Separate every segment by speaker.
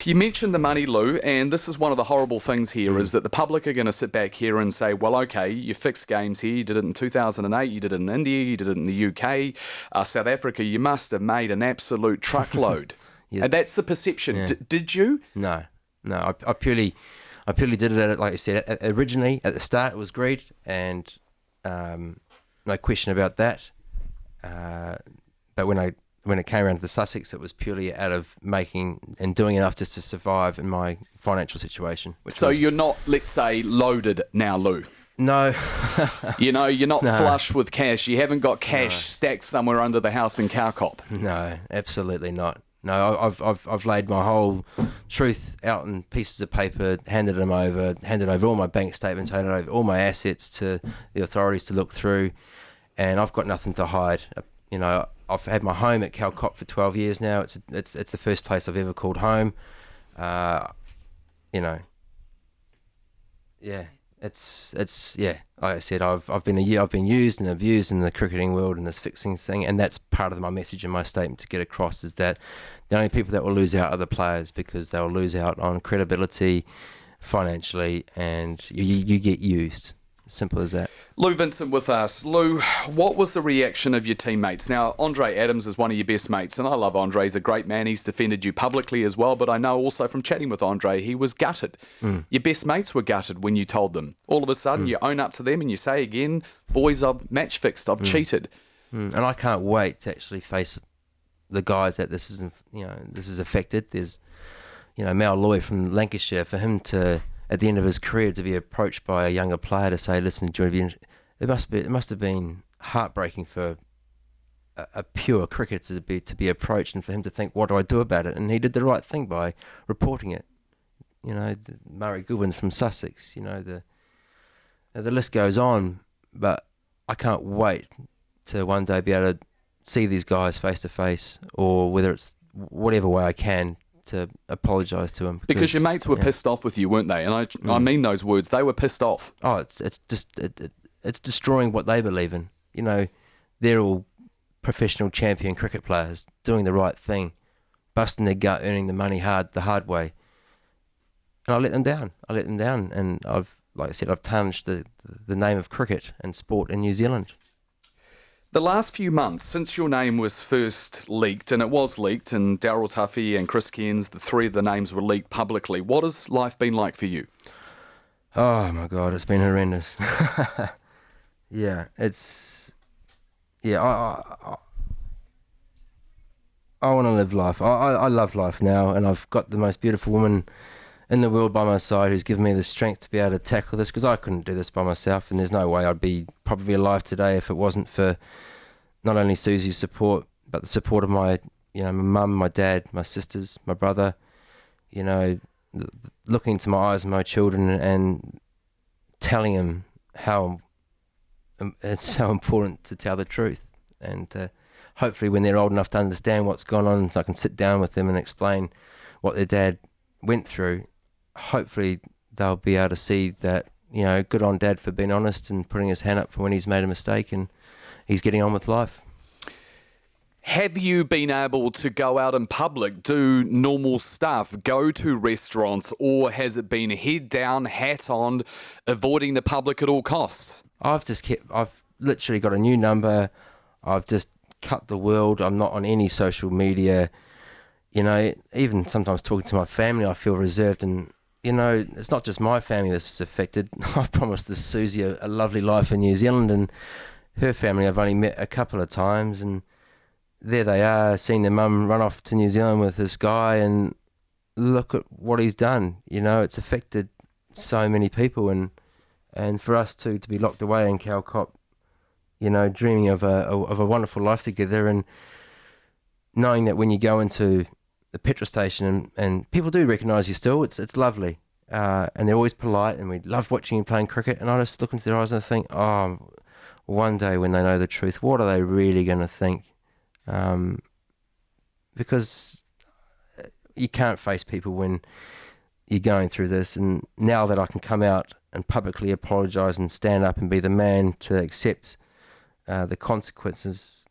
Speaker 1: You mentioned the money, Lou, and this is one of the horrible things here is that the public are going to sit back here and say, well, okay, you fixed games here, you did it in 2008, you did it in India, you did it in the UK, South Africa, you must have made an absolute truckload.
Speaker 2: Yeah.
Speaker 1: And that's the perception.
Speaker 2: Yeah.
Speaker 1: Did you?
Speaker 2: No. I purely did it, like I said, originally, at the start, it was greed, and no question about that. But when it came around to the Sussex, it was purely out of making and doing enough just to survive in my financial situation.
Speaker 1: So you're not, let's say, loaded now, Lou?
Speaker 2: No.
Speaker 1: You're not flush with cash. You haven't got cash stacked somewhere under the house in Cowcop.
Speaker 2: No, absolutely not. No, I've laid my whole truth out in pieces of paper, handed over all my bank statements, handed over all my assets to the authorities to look through, and I've got nothing to hide. You know, I've had my home at Cowcop for 12 years now. It's the first place I've ever called home. You know, yeah. It's like I said, I've been used and abused in the cricketing world in this fixing thing, and that's part of my message in my statement to get across, is that the only people that will lose out are the players, because they'll lose out on credibility, financially, and you get used. Simple as that.
Speaker 1: Lou Vincent with us. Lou, what was the reaction of your teammates? Now, Andre Adams is one of your best mates, and I love Andre. He's a great man. He's defended you publicly as well, but I know also from chatting with Andre, he was gutted. Your best mates were gutted when you told them. All of a sudden, you own up to them and you say again, boys, I've match fixed, I've cheated.
Speaker 2: And I can't wait to actually face the guys that this is affected. There's, Mal Lloyd from Lancashire, for him to, at the end of his career, to be approached by a younger player to say, listen, do you want to be it must have been heartbreaking for a pure cricketer to be approached, and for him to think, what do I do about it? And he did the right thing by reporting it. Murray Goodwin from Sussex, the list goes on, but I can't wait to one day be able to see these guys face to face, or whether it's whatever way I can, to apologise to him.
Speaker 1: Because your mates were pissed off with you, weren't they? And I mean those words. They were pissed off.
Speaker 2: Oh, it's destroying what they believe in. They're all professional champion cricket players doing the right thing, busting their gut, earning the money the hard way. And I let them down. And like I said, I've tarnished the name of cricket and sport in New Zealand.
Speaker 1: The last few months, since your name was first leaked, and it was leaked, and Daryl Tuffy and Chris Cairns, the three of the names were leaked publicly, what has life been like for you?
Speaker 2: Oh my God, it's been horrendous. Yeah, I want to live life. I love life now, and I've got the most beautiful woman in the world by my side who's given me the strength to be able to tackle this, because I couldn't do this by myself, and there's no way I'd be probably alive today if it wasn't for not only Suzie's support, but the support of my mum, my dad, my sisters, my brother, looking into my eyes of my children and telling them how it's so important to tell the truth, and hopefully when they're old enough to understand what's gone on, I can sit down with them and explain what their dad went through. Hopefully they'll be able to see that, good on Dad for being honest and putting his hand up for when he's made a mistake, and he's getting on with life.
Speaker 1: Have you been able to go out in public, do normal stuff, go to restaurants, or has it been head down, hat on, avoiding the public at all costs?
Speaker 2: I've literally got a new number. I've just cut the world. I'm not on any social media. Even sometimes talking to my family, I feel reserved, and it's not just my family that's affected. I've promised this Suzie a lovely life in New Zealand, and her family I've only met a couple of times, and there they are, seeing their mum run off to New Zealand with this guy, and look at what he's done. It's affected so many people, and for us to be locked away in Cowcop, dreaming of a wonderful life together, and knowing that when you go into the petrol station and people do recognise you still, it's lovely, and they're always polite, and we love watching you playing cricket, and I just look into their eyes and I think, oh, one day when they know the truth, what are they really going to think? Because you can't face people when you're going through this, and now that I can come out and publicly apologise and stand up and be the man to accept the consequences,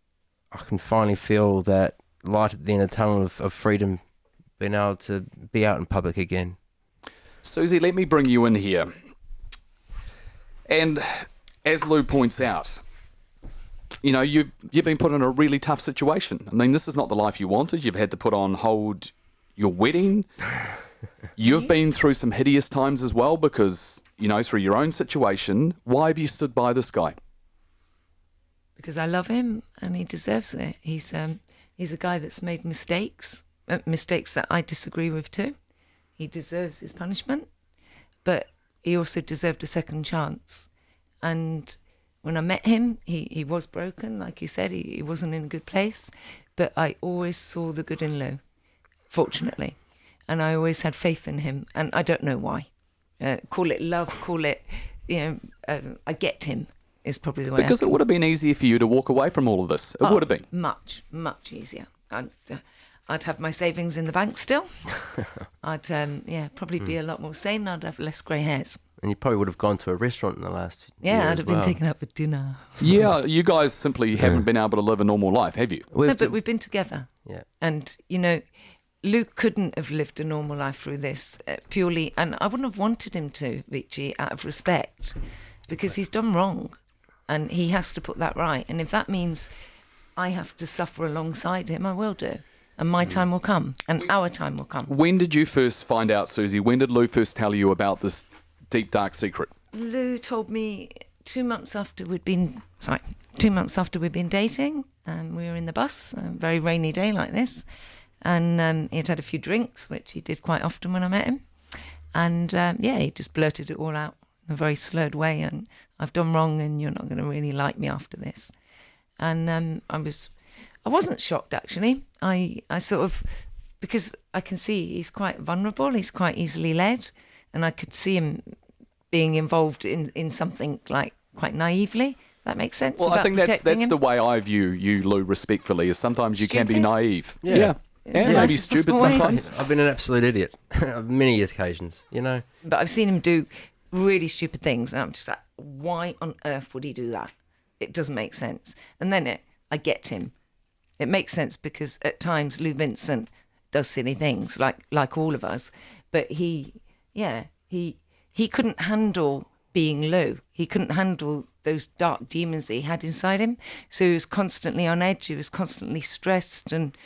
Speaker 2: I can finally feel that light at the end of the tunnel of freedom been able to be out in public again.
Speaker 1: Suzie, let me bring you in here. And as Lou points out, you know, you've been put in a really tough situation. I mean, this is not the life you wanted. You've had to put on hold your wedding. You've been through some hideous times as well because, you know, through your own situation. Why have you stood by this guy?
Speaker 3: Because I love him and he deserves it. He's a guy that's made mistakes that I disagree with too. He deserves his punishment, but he also deserved a second chance. And when I met him, he was broken, like you said, he wasn't in a good place, but I always saw the good in Lou, fortunately. And I always had faith in him, and I don't know why. Call it love, call it, I get him, is probably the way.
Speaker 1: Because it would have been easier for you to walk away from all of this. It would have been.
Speaker 3: Much, much easier. I'd have my savings in the bank still. I'd, probably be a lot more sane. I'd have less grey hairs.
Speaker 2: And you probably would have gone to a restaurant in the last year
Speaker 3: I'd have been taken out for dinner.
Speaker 1: Yeah, you guys simply haven't been able to live a normal life, have you?
Speaker 3: But we've been together.
Speaker 2: Yeah.
Speaker 3: And, you know, Luke couldn't have lived a normal life through this purely, and I wouldn't have wanted him to, Veitch, out of respect, because he's done wrong, and he has to put that right. And if that means I have to suffer alongside him, I will do. And my time will come, and our time will come.
Speaker 1: When did you first find out, Suzie? When did Lou first tell you about this deep, dark secret?
Speaker 3: Lou told me 2 months after we'd been dating, and we were in the bus, a very rainy day like this, and he'd had a few drinks, which he did quite often when I met him, and he just blurted it all out in a very slurred way, and I've done wrong, and you're not going to really like me after this. And I wasn't shocked, actually. I sort of, because I can see he's quite vulnerable, he's quite easily led, and I could see him being involved in something like quite naively. That makes sense.
Speaker 1: Well, I think that's the way I view you, Lou, respectfully, is sometimes you can be naive.
Speaker 2: Yeah.
Speaker 1: And maybe stupid sometimes.
Speaker 2: I've been an absolute idiot on many occasions, you know.
Speaker 3: But I've seen him do really stupid things, and I'm just like, why on earth would he do that? It doesn't make sense. And then I get him. It makes sense because at times Lou Vincent does silly things, like all of us. But he couldn't handle being Lou. He couldn't handle those dark demons that he had inside him. So he was constantly on edge. He was constantly stressed, and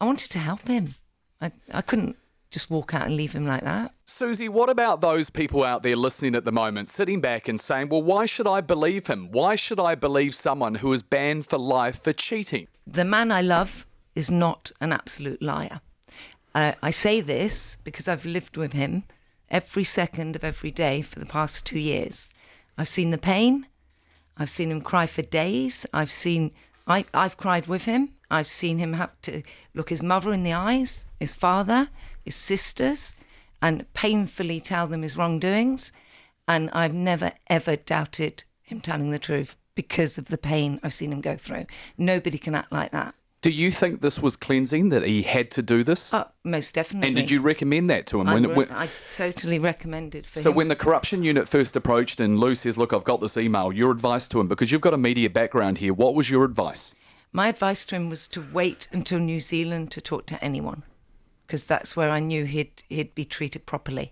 Speaker 3: I wanted to help him. I couldn't just walk out and leave him like that.
Speaker 1: Suzie, what about those people out there listening at the moment, sitting back and saying, well, why should I believe him? Why should I believe someone who is banned for life for cheating?
Speaker 3: The man I love is not an absolute liar. I say this because I've lived with him every second of every day for the past 2 years. I've seen the pain. I've seen him cry for days. I've cried with him. I've seen him have to look his mother in the eyes, his father, his sisters, and painfully tell them his wrongdoings. And I've never, ever doubted him telling the truth because of the pain I've seen him go through. Nobody can act like that.
Speaker 1: Do you think this was cleansing, that he had to do this?
Speaker 3: Most definitely.
Speaker 1: And did you recommend that to him?
Speaker 3: I totally recommended for him.
Speaker 1: So when the corruption unit first approached and Lou says, look, I've got this email, your advice to him, because you've got a media background here, what was your advice?
Speaker 3: My advice to him was to wait until New Zealand to talk to anyone, because that's where I knew he'd be treated properly.